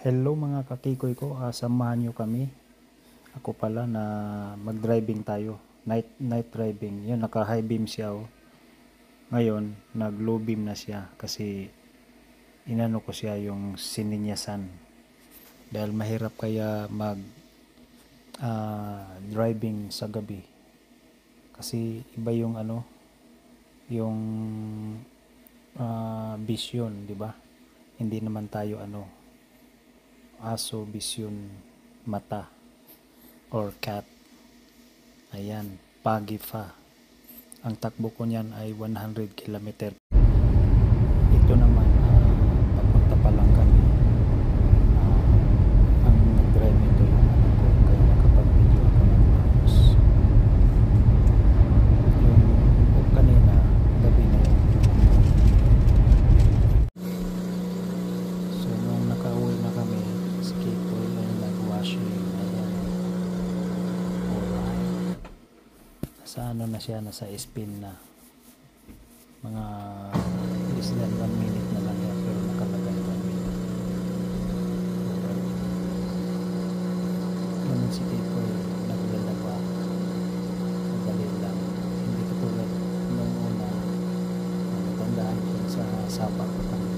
Hello mga kakikoy ko, samahan nyo kami. Ako pala na mag-driving tayo. Night driving. Yun, naka-high beam siya. Oh. Ngayon, nag-low beam na siya kasi inano ko siya yung sininyasan. Dahil mahirap kaya driving sa gabi. Kasi iba yung yung vision, di ba? Hindi naman tayo aso, vision, mata, or cat. Ayan, Pagifa. Ang takbo ko niyan ay 100 km. Ito naman, papunta pa lang kami. Ang nag-drive nito yung anak ko, kaya nakapag-video ako ng maayos. Yung kanina, gabi na yun. So, nung nakauwi na kami, si Kiko ay nag-washing. Ayan. Alright. Nasa na siya, nasa spin na. Mga less than 1 minute na lang yan, pero nakalagay 1 minute. Alright. Ganun si Kiko ay naglalaba. Madali lang. Hindi katulad nung una, matandaan ko sa sapa ko kami.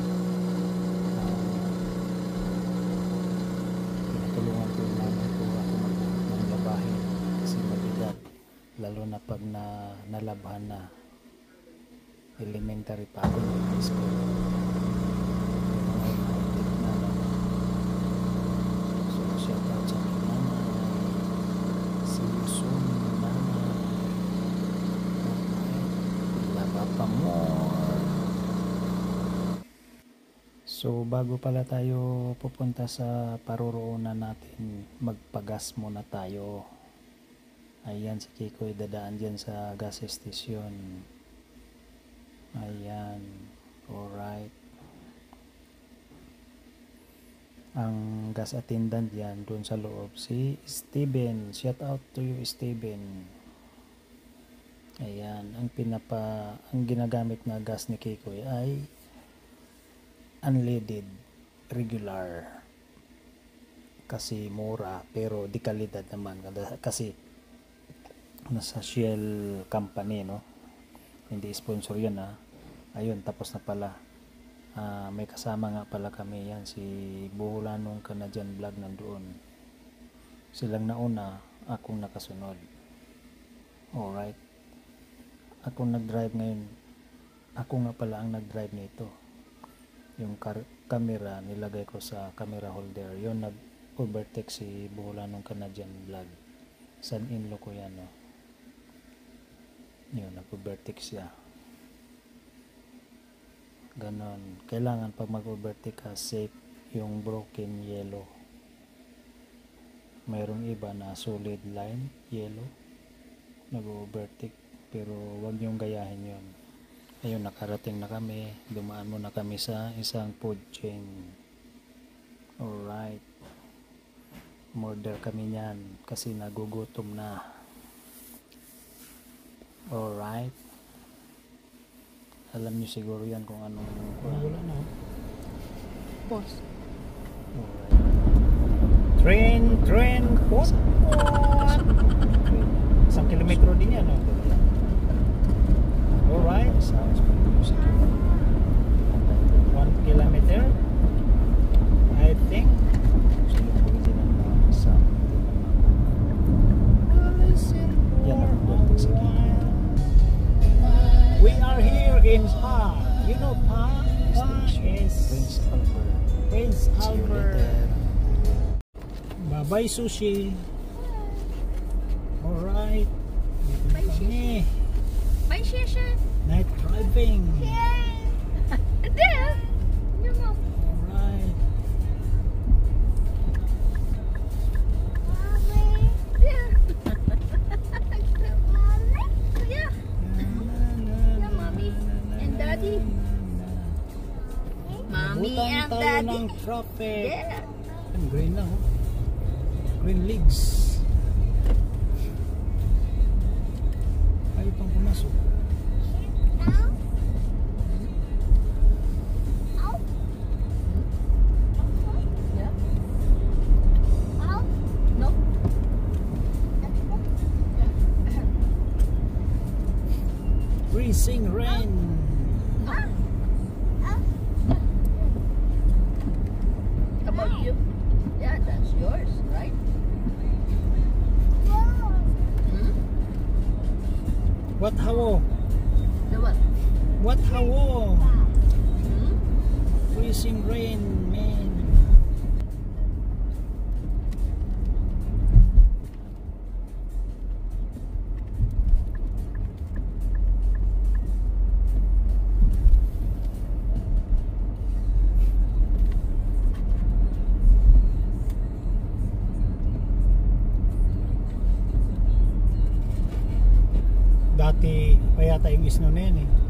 Tulungan ko yung nanay ko ako magbuhat ng labahin kasi mabigat, lalo na pag nalabhan na. Elementary pa ako ng high school. So shout out sa aking nanay, si Yusun, nanay, laba pa more. So bago pala tayo pupunta sa paroroonan natin, magpagas muna tayo. Ayan, si Kiko ay dadaan dyan sa gas station. Ayan, alright. Ang gas attendant yan doon sa loob, si Steven. Shout out to you, Steven. Ayan, ang ginagamit na gas ni Kiko ay unleaded regular kasi mura pero di kalidad naman kasi nasa Shell company, no? Hindi sponsor yan, ayun, tapos na pala. May kasama nga pala kami, yan si Buhulanong Canadian Vlog nandoon. Silang nauna, akong nakasunod. Alright, akong nag-drive ngayon. Ako nga pala ang nag-drive nito. Yung camera nilagay ko sa camera holder, yun nag-overtake si Buhulanong Canadian Vlog. Son-in-law ko yan, no? Yun, nag-overtake siya. Ganon. Kailangan pag mag-overtake ka, safe yung broken yellow. Mayroong iba na solid line yellow nag-overtake, pero wag yung gayahin yun. Ayun, nakarating na kami. Dumaan muna kami sa isang food chain. Alright. Order kami niyan kasi nagugutom na. Alright. Alam niyo siguro yan kung anong wala na. Boss. Alright. Train, pot. Isang kilometro din yan, no? Alright. Sounds good music. 1 kilometer, I think. Yan ang buwan sa We are here in Pa. You know Pa? Pa is Prince Albert. Bye-bye sushi. Alright. Bye, Kami. Bye, Shesha. Night driving. There. Your mom. Alright. There. Yeah. Yeah, mommy and daddy. Mommy Butan and tayo daddy. ng traffic. Yeah. Ang green na, oh. Green leagues. Ayaw pang pumasok. Freezing rain. How about you? Yeah, that's yours, right? Hmm? What hawo? The what? What hawo? Hmm? Freezing rain, man. Dati pa yata yung isno na yan eh.